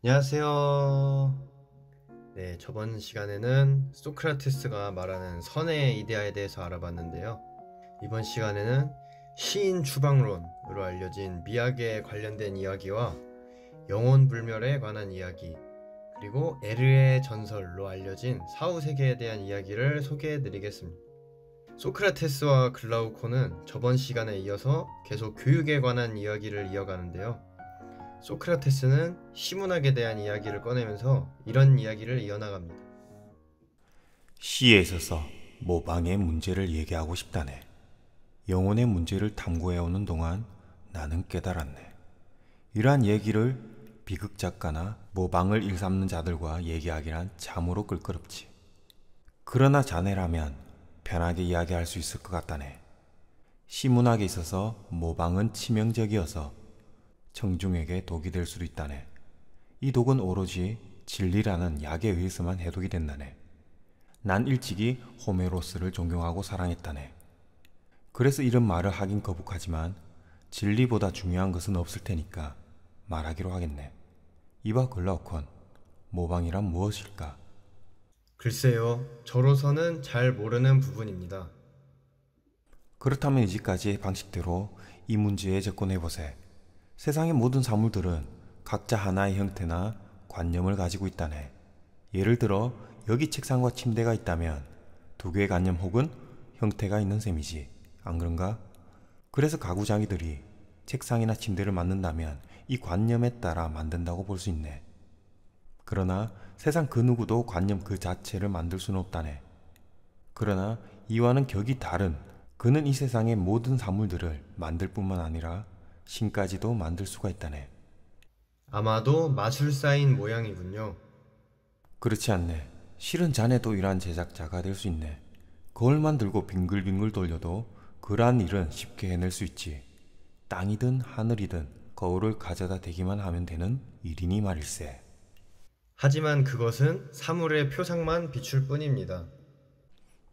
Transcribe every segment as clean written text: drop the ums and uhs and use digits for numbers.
안녕하세요. 네, 저번 시간에는 소크라테스가 말하는 선의 이데아에 대해서 알아봤는데요. 이번 시간에는 시인 추방론으로 알려진 미학에 관련된 이야기와 영혼 불멸에 관한 이야기, 그리고 에르의 전설로 알려진 사후세계에 대한 이야기를 소개해 드리겠습니다. 소크라테스와 글라우코는 저번 시간에 이어서 계속 교육에 관한 이야기를 이어가는데요. 소크라테스는 시문학에 대한 이야기를 꺼내면서 이런 이야기를 이어나갑니다. 시에 있어서 모방의 문제를 얘기하고 싶다네. 영혼의 문제를 탐구해오는 동안 나는 깨달았네. 이러한 얘기를 비극작가나 모방을 일삼는 자들과 얘기하기란 참으로 끌끄럽지. 그러나 자네라면 편하게 이야기할 수 있을 것 같다네. 시문학에 있어서 모방은 치명적이어서 청중에게 독이 될 수도 있다네. 이 독은 오로지 진리라는 약에 의해서만 해독이 된다네. 난 일찍이 호메로스를 존경하고 사랑했다네. 그래서 이런 말을 하긴 거북하지만 진리보다 중요한 것은 없을 테니까 말하기로 하겠네. 이봐 글라우콘, 모방이란 무엇일까? 글쎄요, 저로서는 잘 모르는 부분입니다. 그렇다면 이제까지의 방식대로 이 문제에 접근해보세. 세상의 모든 사물들은 각자 하나의 형태나 관념을 가지고 있다네. 예를 들어 여기 책상과 침대가 있다면 두 개의 관념 혹은 형태가 있는 셈이지. 안 그런가? 그래서 가구장이들이 책상이나 침대를 만든다면 이 관념에 따라 만든다고 볼 수 있네. 그러나 세상 그 누구도 관념 그 자체를 만들 수는 없다네. 그러나 이와는 격이 다른 그는 이 세상의 모든 사물들을 만들 뿐만 아니라 신까지도 만들 수가 있다네. 아마도 마술사인 모양이군요. 그렇지 않네. 실은 자네도 이러한 제작자가 될 수 있네. 거울만 들고 빙글빙글 돌려도 그러한 일은 쉽게 해낼 수 있지. 땅이든 하늘이든 거울을 가져다 대기만 하면 되는 일이니 말일세. 하지만 그것은 사물의 표상만 비출 뿐입니다.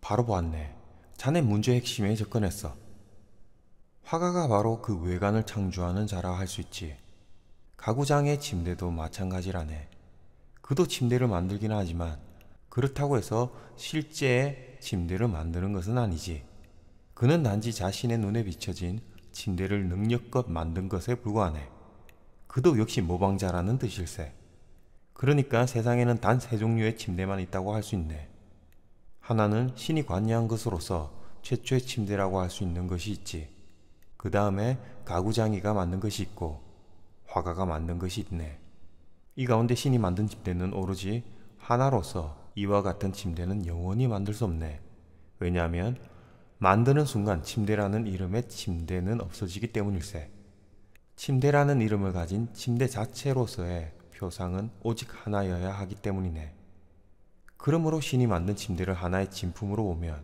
바로 보았네. 자네 문제의 핵심에 접근했어. 화가가 바로 그 외관을 창조하는 자라 할 수 있지. 가구장의 침대도 마찬가지라네. 그도 침대를 만들긴 하지만 그렇다고 해서 실제 침대를 만드는 것은 아니지. 그는 단지 자신의 눈에 비춰진 침대를 능력껏 만든 것에 불과하네. 그도 역시 모방자라는 뜻일세. 그러니까 세상에는 단 세 종류의 침대만 있다고 할 수 있네. 하나는 신이 관여한 것으로서 최초의 침대라고 할 수 있는 것이 있지. 그 다음에 가구장이가 만든 것이 있고 화가가 만든 것이 있네. 이 가운데 신이 만든 침대는 오로지 하나로서 이와 같은 침대는 영원히 만들 수 없네. 왜냐하면 만드는 순간 침대라는 이름의 침대는 없어지기 때문일세. 침대라는 이름을 가진 침대 자체로서의 표상은 오직 하나여야 하기 때문이네. 그러므로 신이 만든 침대를 하나의 진품으로 보면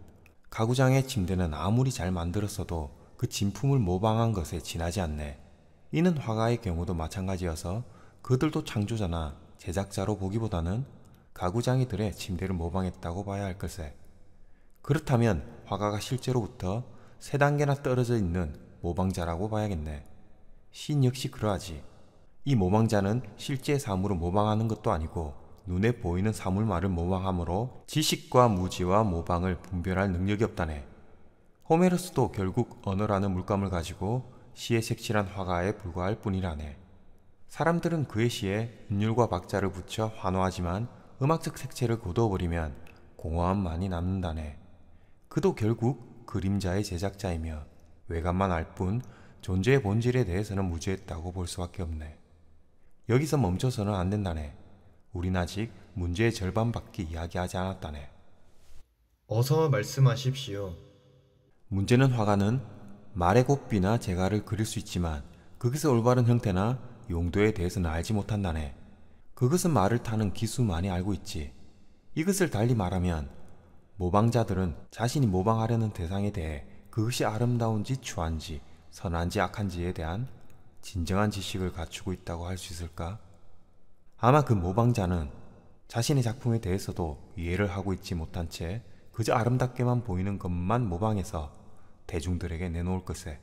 가구장의 침대는 아무리 잘 만들었어도 그 진품을 모방한 것에 지나지 않네. 이는 화가의 경우도 마찬가지여서 그들도 창조자나 제작자로 보기보다는 가구장이들의 침대를 모방했다고 봐야 할 것에. 그렇다면 화가가 실제로부터 세 단계나 떨어져 있는 모방자라고 봐야겠네. 신 역시 그러하지. 이 모방자는 실제 사물을 모방하는 것도 아니고 눈에 보이는 사물만을 모방하므로 지식과 무지와 모방을 분별할 능력이 없다네. 호메로스도 결국 언어라는 물감을 가지고 시에 색칠한 화가에 불과할 뿐이라네. 사람들은 그의 시에 운율과 박자를 붙여 환호하지만 음악적 색채를 거두어버리면 공허함만이 남는다네. 그도 결국 그림자의 제작자이며 외관만 알 뿐 존재의 본질에 대해서는 무지했다고 볼 수밖에 없네. 여기서 멈춰서는 안 된다네. 우린 아직 문제의 절반밖에 이야기하지 않았다네. 어서 말씀하십시오. 문제는 화가는 말의 곱비나 재갈을 그릴 수 있지만 그것의 올바른 형태나 용도에 대해서는 알지 못한다네. 그것은 말을 타는 기수만이 알고 있지. 이것을 달리 말하면 모방자들은 자신이 모방하려는 대상에 대해 그것이 아름다운지 추한지 선한지 악한지에 대한 진정한 지식을 갖추고 있다고 할 수 있을까? 아마 그 모방자는 자신의 작품에 대해서도 이해를 하고 있지 못한 채 그저 아름답게만 보이는 것만 모방해서 대중들에게 내놓을 것에.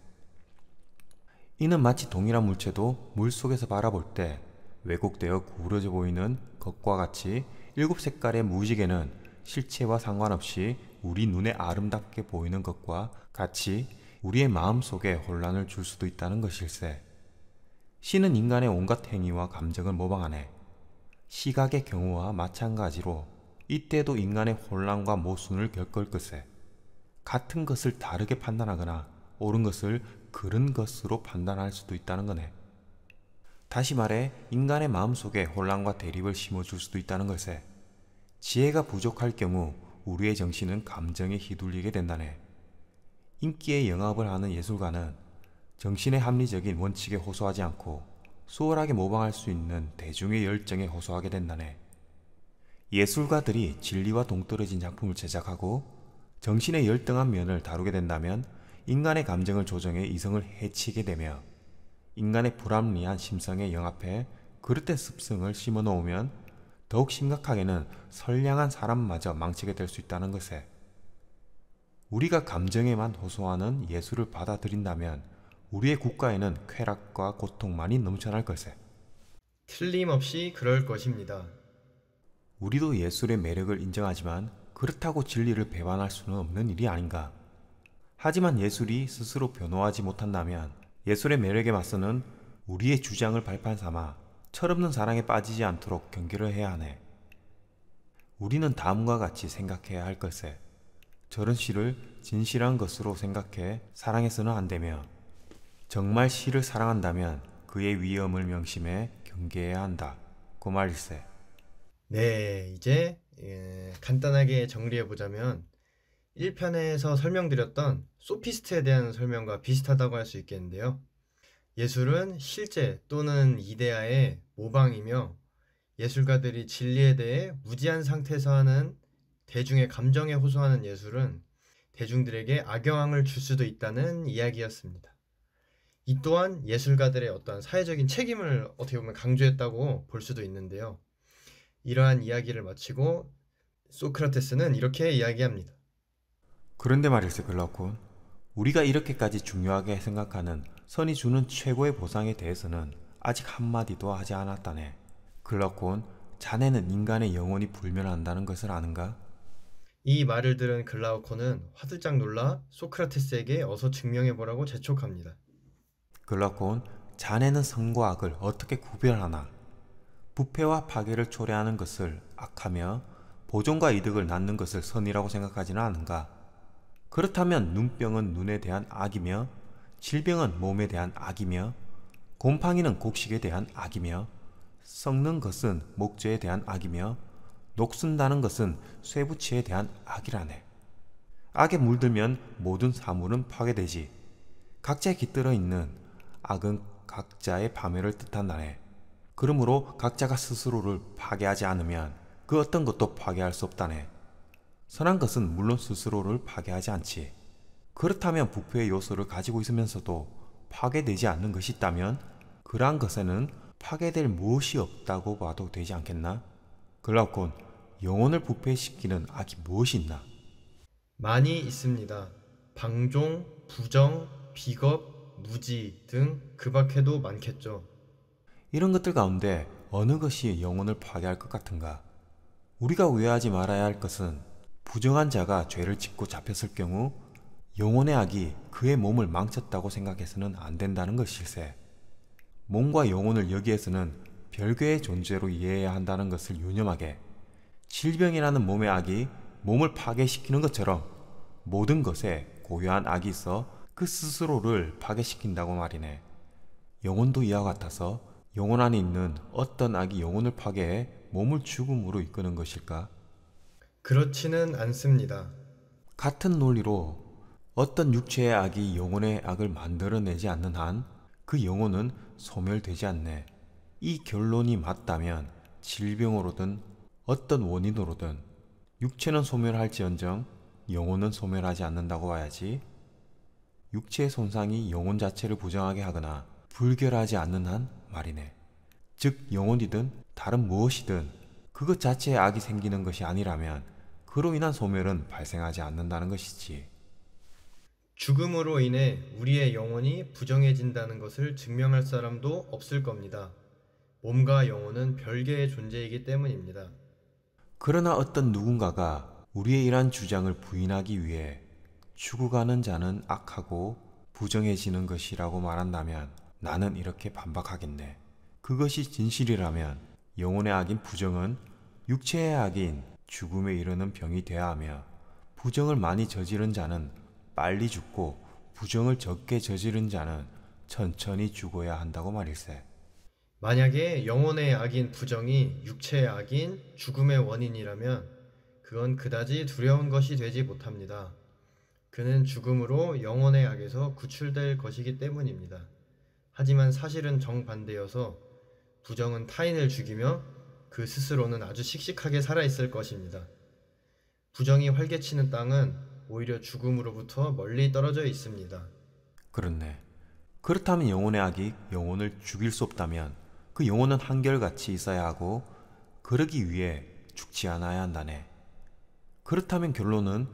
이는 마치 동일한 물체도 물 속에서 바라볼 때 왜곡되어 구부러져 보이는 것과 같이 7색깔의 무지개는 실체와 상관없이 우리 눈에 아름답게 보이는 것과 같이 우리의 마음속에 혼란을 줄 수도 있다는 것일세. 시는 인간의 온갖 행위와 감정을 모방하네. 시각의 경우와 마찬가지로 이때도 인간의 혼란과 모순을 겪을 것에 같은 것을 다르게 판단하거나 옳은 것을 그른 것으로 판단할 수도 있다는 거네. 다시 말해 인간의 마음속에 혼란과 대립을 심어줄 수도 있다는 것에 지혜가 부족할 경우 우리의 정신은 감정에 휘둘리게 된다네. 인기에 영합을 하는 예술가는 정신의 합리적인 원칙에 호소하지 않고 수월하게 모방할 수 있는 대중의 열정에 호소하게 된다네. 예술가들이 진리와 동떨어진 작품을 제작하고 정신의 열등한 면을 다루게 된다면 인간의 감정을 조정해 이성을 해치게 되며 인간의 불합리한 심성에 영합해 그릇된 습성을 심어 놓으면 더욱 심각하게는 선량한 사람마저 망치게 될 수 있다는 것에 우리가 감정에만 호소하는 예술을 받아들인다면 우리의 국가에는 쾌락과 고통만이 넘쳐날 것에 틀림없이 그럴 것입니다. 우리도 예술의 매력을 인정하지만 그렇다고 진리를 배반할 수는 없는 일이 아닌가. 하지만 예술이 스스로 변호하지 못한다면 예술의 매력에 맞서는 우리의 주장을 발판 삼아 철없는 사랑에 빠지지 않도록 경계를 해야 하네. 우리는 다음과 같이 생각해야 할 것에 저런 시를 진실한 것으로 생각해 사랑해서는 안 되며 정말 시를 사랑한다면 그의 위엄을 명심해 경계해야 한다. 그 말일세. 네, 이제 간단하게 정리해보자면 1편에서 설명드렸던 소피스트에 대한 설명과 비슷하다고 할 수 있겠는데요. 예술은 실제 또는 이데아의 모방이며 예술가들이 진리에 대해 무지한 상태에서 하는 대중의 감정에 호소하는 예술은 대중들에게 악영향을 줄 수도 있다는 이야기였습니다. 이 또한 예술가들의 어떤 사회적인 책임을 어떻게 보면 강조했다고 볼 수도 있는데요. 이러한 이야기를 마치고 소크라테스는 이렇게 이야기합니다. 그런데 말일세 글라콘, 우리가 이렇게까지 중요하게 생각하는 선이 주는 최고의 보상에 대해서는 아직 한마디도 하지 않았다네. 글라콘, 자네는 인간의 영혼이 불멸한다는 것을 아는가? 이 말을 들은 글라우코는 화들짝 놀라 소크라테스에게 어서 증명해보라고 재촉합니다. 글라콘, 자네는 선과 악을 어떻게 구별하나? 부패와 파괴를 초래하는 것을 악하며 보존과 이득을 낳는 것을 선이라고 생각하지는 않은가? 그렇다면 눈병은 눈에 대한 악이며 질병은 몸에 대한 악이며 곰팡이는 곡식에 대한 악이며 썩는 것은 목재에 대한 악이며 녹슨다는 것은 쇠붙이에 대한 악이라네. 악에 물들면 모든 사물은 파괴되지. 각자에 깃들어 있는 악은 각자의 파멸을 뜻한다네. 그러므로 각자가 스스로를 파괴하지 않으면 그 어떤 것도 파괴할 수 없다네. 선한 것은 물론 스스로를 파괴하지 않지. 그렇다면 부패의 요소를 가지고 있으면서도 파괴되지 않는 것이 있다면 그러한 것에는 파괴될 무엇이 없다고 봐도 되지 않겠나? 글라우콘, 영혼을 부패시키는 악이 무엇이 있나? 많이 있습니다. 방종, 부정, 비겁, 무지 등 그 밖에도 많겠죠. 이런 것들 가운데 어느 것이 영혼을 파괴할 것 같은가? 우리가 오해하지 말아야 할 것은 부정한 자가 죄를 짓고 잡혔을 경우 영혼의 악이 그의 몸을 망쳤다고 생각해서는 안 된다는 것일세. 몸과 영혼을 여기에서는 별개의 존재로 이해해야 한다는 것을 유념하게, 질병이라는 몸의 악이 몸을 파괴시키는 것처럼 모든 것에 고유한 악이 있어 그 스스로를 파괴시킨다고 말이네. 영혼도 이와 같아서 영혼 안에 있는 어떤 악이 영혼을 파괴해 몸을 죽음으로 이끄는 것일까? 그렇지는 않습니다. 같은 논리로 어떤 육체의 악이 영혼의 악을 만들어내지 않는 한 그 영혼은 소멸되지 않네. 이 결론이 맞다면 질병으로든 어떤 원인으로든 육체는 소멸할지언정 영혼은 소멸하지 않는다고 봐야지. 육체의 손상이 영혼 자체를 부정하게 하거나 불결하지 않는 한 말이네. 즉 영혼이든 다른 무엇이든 그것 자체에 악이 생기는 것이 아니라면 그로 인한 소멸은 발생하지 않는다는 것이지. 죽음으로 인해 우리의 영혼이 부정해진다는 것을 증명할 사람도 없을 겁니다. 몸과 영혼은 별개의 존재이기 때문입니다. 그러나 어떤 누군가가 우리의 이러한 주장을 부인하기 위해 죽어가는 자는 악하고 부정해지는 것이라고 말한다면 나는 이렇게 반박하겠네. 그것이 진실이라면 영혼의 악인 부정은 육체의 악인 죽음에 이르는 병이 되어야 하며, 부정을 많이 저지른 자는 빨리 죽고 부정을 적게 저지른 자는 천천히 죽어야 한다고 말일세. 만약에 영혼의 악인 부정이 육체의 악인 죽음의 원인이라면 그건 그다지 두려운 것이 되지 못합니다. 그는 죽음으로 영혼의 악에서 구출될 것이기 때문입니다. 하지만 사실은 정반대여서 부정은 타인을 죽이며 그 스스로는 아주 씩씩하게 살아있을 것입니다. 부정이 활개치는 땅은 오히려 죽음으로부터 멀리 떨어져 있습니다. 그렇네. 그렇다면 영혼의 악이 영혼을 죽일 수 없다면 그 영혼은 한결같이 있어야 하고 그러기 위해 죽지 않아야 한다네. 그렇다면 결론은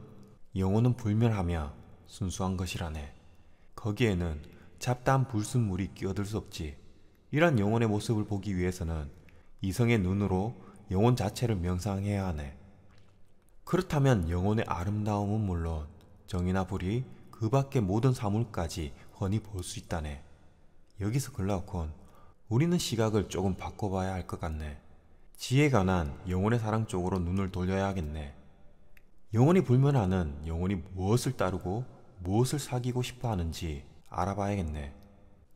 영혼은 불멸하며 순수한 것이라네. 거기에는 잡다한 불순물이 끼어들 수 없지. 이러한 영혼의 모습을 보기 위해서는 이성의 눈으로 영혼 자체를 명상해야 하네. 그렇다면 영혼의 아름다움은 물론 정이나 불이 그 밖의 모든 사물까지 훤히 볼 수 있다네. 여기서 글라우콘, 우리는 시각을 조금 바꿔봐야 할 것 같네. 지에 관한 영혼의 사랑 쪽으로 눈을 돌려야 하겠네. 영혼이 불면하는 영혼이 무엇을 따르고 무엇을 사귀고 싶어 하는지 알아봐야겠네.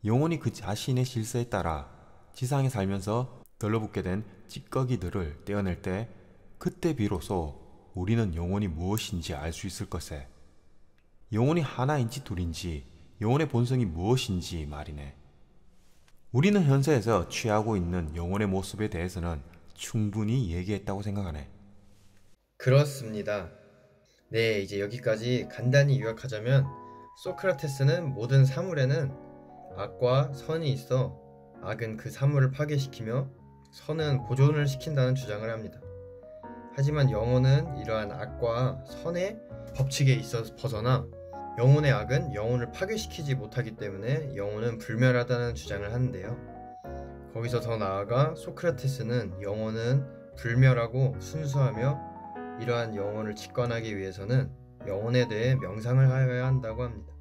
영혼이 그 자신의 질서에 따라 지상에 살면서 들러붙게 된 찌꺼기들을 떼어낼 때 그때 비로소 우리는 영혼이 무엇인지 알 수 있을 것에. 영혼이 하나인지 둘인지, 영혼의 본성이 무엇인지 말이네. 우리는 현세에서 취하고 있는 영혼의 모습에 대해서는 충분히 얘기했다고 생각하네. 그렇습니다. 네, 이제 여기까지 간단히 요약하자면 소크라테스는 모든 사물에는 악과 선이 있어 악은 그 사물을 파괴시키며 선은 보존을 시킨다는 주장을 합니다. 하지만 영혼은 이러한 악과 선의 법칙에 있어 벗어나 영혼의 악은 영혼을 파괴시키지 못하기 때문에 영혼은 불멸하다는 주장을 하는데요. 거기서 더 나아가 소크라테스는 영혼은 불멸하고 순수하며 이러한 영혼을 직관하기 위해서는 영혼에 대해 명상을 하여야 한다고 합니다.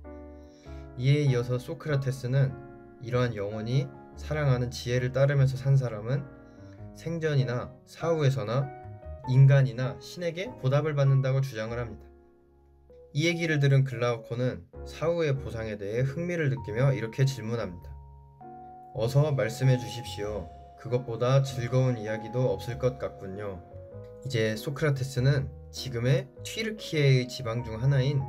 이에 이어서 소크라테스는 이러한 영혼이 사랑하는 지혜를 따르면서 산 사람은 생전이나 사후에서나 인간이나 신에게 보답을 받는다고 주장을 합니다. 이 얘기를 들은 글라우코는 사후의 보상에 대해 흥미를 느끼며 이렇게 질문합니다. 어서 말씀해 주십시오. 그것보다 즐거운 이야기도 없을 것 같군요. 이제 소크라테스는 지금의 튀르키예의 지방 중 하나인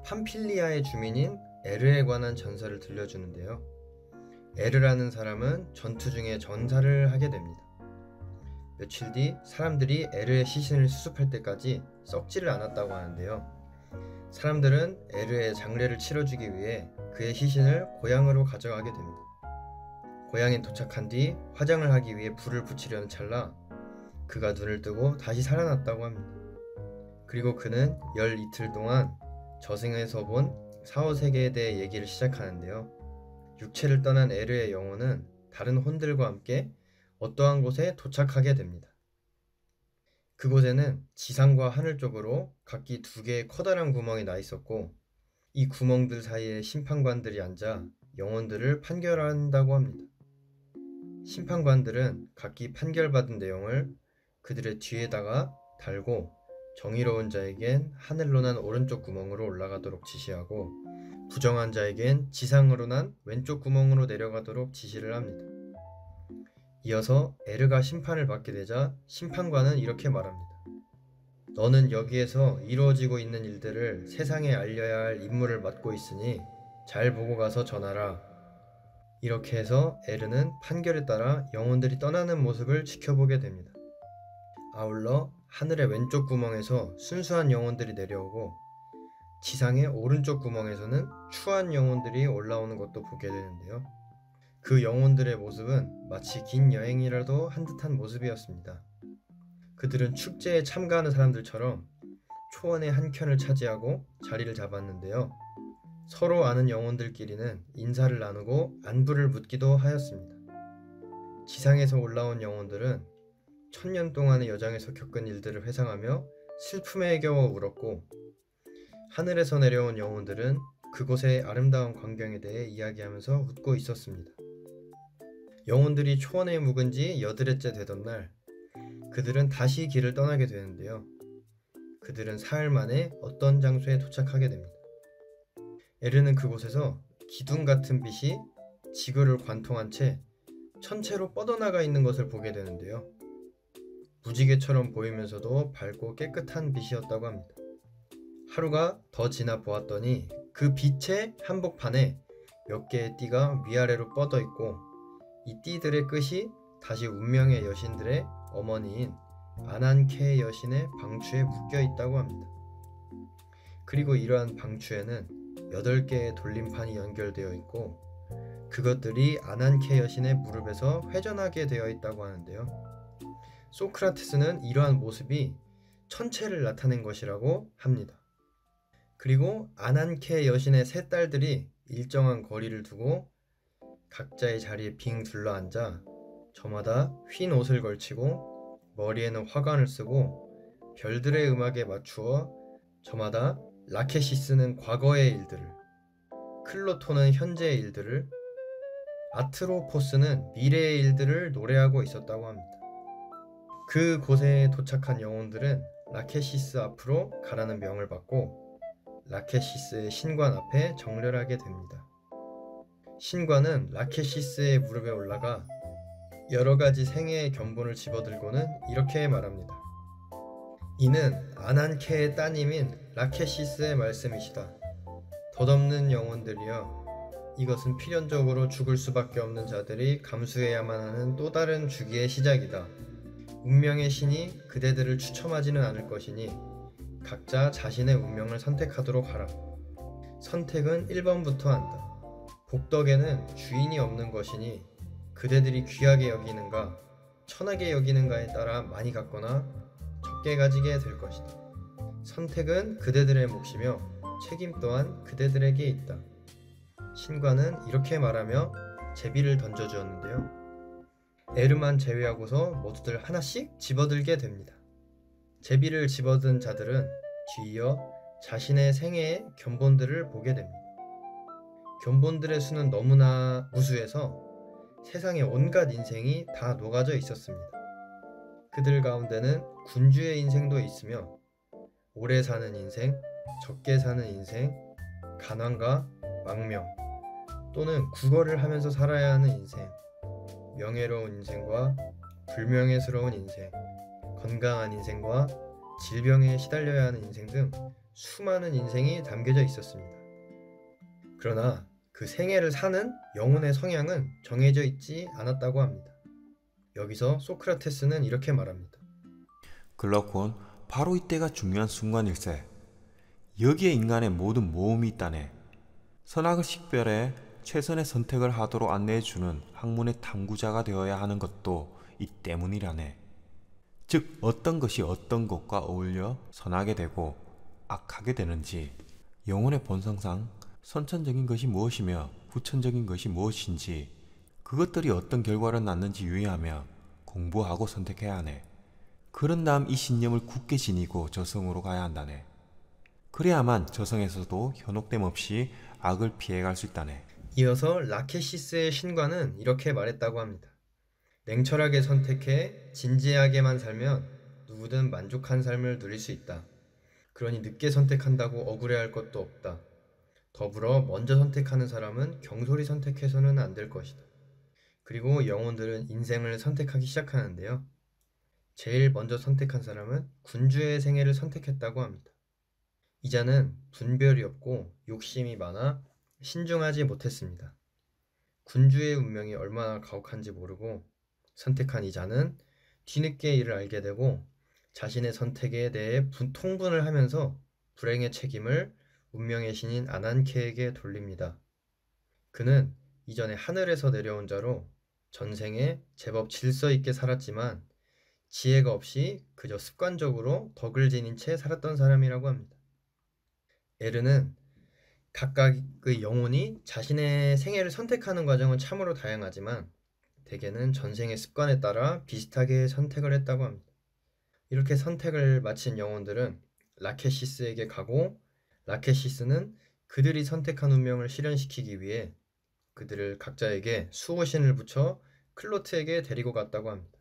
팜필리아의 주민인 에르에 관한 전설을 들려주는데요. 에르라는 사람은 전투 중에 전사를 하게 됩니다. 며칠 뒤 사람들이 에르의 시신을 수습할 때까지 썩지를 않았다고 하는데요. 사람들은 에르의 장례를 치러주기 위해 그의 시신을 고향으로 가져가게 됩니다. 고향에 도착한 뒤 화장을 하기 위해 불을 붙이려는 찰나 그가 눈을 뜨고 다시 살아났다고 합니다. 그리고 그는 열 이틀 동안 저승에서 본 사후세계에 대해 얘기를 시작하는데요. 육체를 떠난 에르의 영혼은 다른 혼들과 함께 어떠한 곳에 도착하게 됩니다. 그곳에는 지상과 하늘 쪽으로 각기 2개의 커다란 구멍이 나 있었고 이 구멍들 사이에 심판관들이 앉아 영혼들을 판결한다고 합니다. 심판관들은 각기 판결받은 내용을 그들의 뒤에다가 달고 정의로운 자에겐 하늘로 난 오른쪽 구멍으로 올라가도록 지시하고 부정한 자에겐 지상으로 난 왼쪽 구멍으로 내려가도록 지시를 합니다. 이어서 에르가 심판을 받게 되자 심판관은 이렇게 말합니다. 너는 여기에서 이루어지고 있는 일들을 세상에 알려야 할 임무를 맡고 있으니 잘 보고 가서 전하라. 이렇게 해서 에르는 판결에 따라 영혼들이 떠나는 모습을 지켜보게 됩니다. 아울러 하늘의 왼쪽 구멍에서 순수한 영혼들이 내려오고 지상의 오른쪽 구멍에서는 추한 영혼들이 올라오는 것도 보게 되는데요. 그 영혼들의 모습은 마치 긴 여행이라도 한 듯한 모습이었습니다. 그들은 축제에 참가하는 사람들처럼 초원의 한 켠을 차지하고 자리를 잡았는데요. 서로 아는 영혼들끼리는 인사를 나누고 안부를 묻기도 하였습니다. 지상에서 올라온 영혼들은 천년 동안의 여정에서 겪은 일들을 회상하며 슬픔에 겨워 울었고, 하늘에서 내려온 영혼들은 그곳의 아름다운 광경에 대해 이야기하면서 웃고 있었습니다. 영혼들이 초원에 묵은 지 8일째 되던 날, 그들은 다시 길을 떠나게 되는데요. 그들은 사흘 만에 어떤 장소에 도착하게 됩니다. 에르는 그곳에서 기둥 같은 빛이 지구를 관통한 채 천체로 뻗어나가 있는 것을 보게 되는데요. 무지개처럼 보이면서도 밝고 깨끗한 빛이었다고 합니다. 하루가 더 지나 보았더니 그 빛의 한복판에 몇 개의 띠가 위아래로 뻗어 있고, 이 띠들의 끝이 다시 운명의 여신들의 어머니인 아난케 여신의 방추에 묶여 있다고 합니다. 그리고 이러한 방추에는 8개의 돌림판이 연결되어 있고, 그것들이 아난케 여신의 무릎에서 회전하게 되어 있다고 하는데요. 소크라테스는 이러한 모습이 천체를 나타낸 것이라고 합니다. 그리고 아난케 여신의 3딸들이 일정한 거리를 두고 각자의 자리에 빙 둘러앉아 저마다 흰 옷을 걸치고 머리에는 화관을 쓰고 별들의 음악에 맞추어 저마다 라케시스는 과거의 일들을, 클로토는 현재의 일들을, 아트로포스는 미래의 일들을 노래하고 있었다고 합니다. 그 곳에 도착한 영혼들은 라케시스 앞으로 가라는 명을 받고 라케시스의 신관 앞에 정렬하게 됩니다. 신관은 라케시스의 무릎에 올라가 여러 가지 생애의 견본을 집어들고는 이렇게 말합니다. 이는 아난케의 따님인 라케시스의 말씀이시다. 덧없는 영혼들이여, 이것은 필연적으로 죽을 수밖에 없는 자들이 감수해야만 하는 또 다른 주기의 시작이다. 운명의 신이 그대들을 추첨하지는 않을 것이니 각자 자신의 운명을 선택하도록 하라. 선택은 1번부터 한다. 복덕에는 주인이 없는 것이니 그대들이 귀하게 여기는가 천하게 여기는가에 따라 많이 갖거나 적게 가지게 될 것이다. 선택은 그대들의 몫이며 책임 또한 그대들에게 있다. 신관은 이렇게 말하며 제비를 던져주었는데요. 에르만 제외하고서 모두들 하나씩 집어들게 됩니다. 제비를 집어든 자들은 뒤이어 자신의 생애의 견본들을 보게 됩니다. 견본들의 수는 너무나 무수해서 세상의 온갖 인생이 다 녹아져 있었습니다. 그들 가운데는 군주의 인생도 있으며 오래 사는 인생, 적게 사는 인생, 가난과 망명, 또는 국어를 하면서 살아야 하는 인생, 명예로운 인생과 불명예스러운 인생, 건강한 인생과 질병에 시달려야 하는 인생 등 수많은 인생이 담겨져 있었습니다. 그러나 그 생애를 사는 영혼의 성향은 정해져 있지 않았다고 합니다. 여기서 소크라테스는 이렇게 말합니다. 그렇군. 바로 이때가 중요한 순간일세. 여기에 인간의 모든 모험이 있다네. 선악을 식별해 최선의 선택을 하도록 안내해주는 학문의 탐구자가 되어야 하는 것도 이 때문이라네. 즉 어떤 것이 어떤 것과 어울려 선하게 되고 악하게 되는지, 영혼의 본성상 선천적인 것이 무엇이며 후천적인 것이 무엇인지, 그것들이 어떤 결과를 낳는지 유의하며 공부하고 선택해야 하네. 그런 다음 이 신념을 굳게 지니고 저승으로 가야 한다네. 그래야만 저승에서도 현혹됨 없이 악을 피해갈 수 있다네. 이어서 라케시스의 신관은 이렇게 말했다고 합니다. 냉철하게 선택해 진지하게만 살면 누구든 만족한 삶을 누릴 수 있다. 그러니 늦게 선택한다고 억울해할 것도 없다. 더불어 먼저 선택하는 사람은 경솔히 선택해서는 안 될 것이다. 그리고 영혼들은 인생을 선택하기 시작하는데요. 제일 먼저 선택한 사람은 군주의 생애를 선택했다고 합니다. 이자는 분별이 없고 욕심이 많아 신중하지 못했습니다. 군주의 운명이 얼마나 가혹한지 모르고 선택한 이자는 뒤늦게 이를 알게 되고 자신의 선택에 대해 통분을 하면서 불행의 책임을 운명의 신인 아난케에게 돌립니다. 그는 이전에 하늘에서 내려온 자로 전생에 제법 질서 있게 살았지만 지혜가 없이 그저 습관적으로 덕을 지닌 채 살았던 사람이라고 합니다. 에르는 각각의 영혼이 자신의 생애를 선택하는 과정은 참으로 다양하지만 대개는 전생의 습관에 따라 비슷하게 선택을 했다고 합니다. 이렇게 선택을 마친 영혼들은 라케시스에게 가고, 라케시스는 그들이 선택한 운명을 실현시키기 위해 그들을 각자에게 수호신을 붙여 클로트에게 데리고 갔다고 합니다.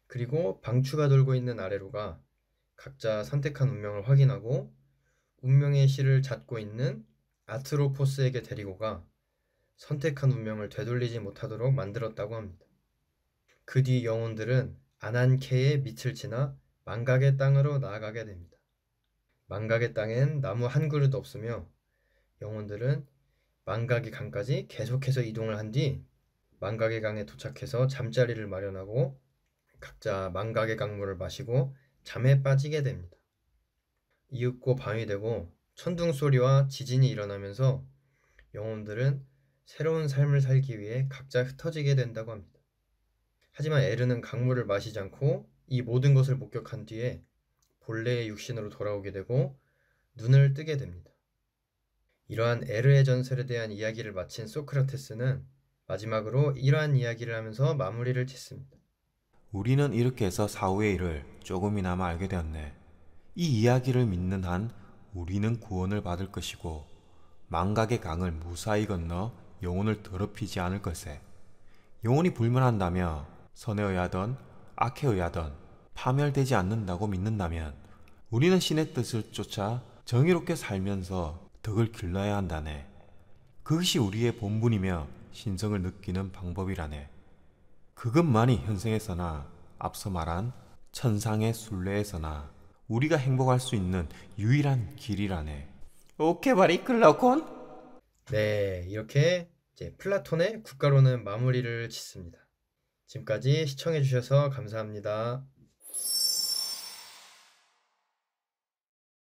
그리고 방추가 돌고 있는 아래로가 각자 선택한 운명을 확인하고 운명의 실을 잡고 있는 아트로포스에게 데리고 가 선택한 운명을 되돌리지 못하도록 만들었다고 합니다. 그 뒤 영혼들은 아난케의 밑을 지나 망각의 땅으로 나아가게 됩니다. 망각의 땅엔 나무 한 그루도 없으며 영혼들은 망각의 강까지 계속해서 이동을 한 뒤 망각의 강에 도착해서 잠자리를 마련하고 각자 망각의 강물을 마시고 잠에 빠지게 됩니다. 이윽고 밤이 되고 천둥 소리와 지진이 일어나면서 영혼들은 새로운 삶을 살기 위해 각자 흩어지게 된다고 합니다. 하지만 에르는 강물을 마시지 않고 이 모든 것을 목격한 뒤에 본래의 육신으로 돌아오게 되고 눈을 뜨게 됩니다. 이러한 에르의 전설에 대한 이야기를 마친 소크라테스는 마지막으로 이러한 이야기를 하면서 마무리를 짓습니다. 우리는 이렇게 해서 사후의 일을 조금이나마 알게 되었네. 이 이야기를 믿는 한 우리는 구원을 받을 것이고 망각의 강을 무사히 건너 영혼을 더럽히지 않을 것에 영혼이 불멸한다며 선에 의하던 악에 의하던 파멸되지 않는다고 믿는다면 우리는 신의 뜻을 쫓아 정의롭게 살면서 덕을 길러야 한다네. 그것이 우리의 본분이며 신성을 느끼는 방법이라네. 그것만이 현생에서나 앞서 말한 천상의 순례에서나 우리가 행복할 수 있는 유일한 길이라네. 오케바리 클라콘? 네, 이렇게 이제 플라톤의 국가론은 마무리를 짓습니다. 지금까지 시청해주셔서 감사합니다.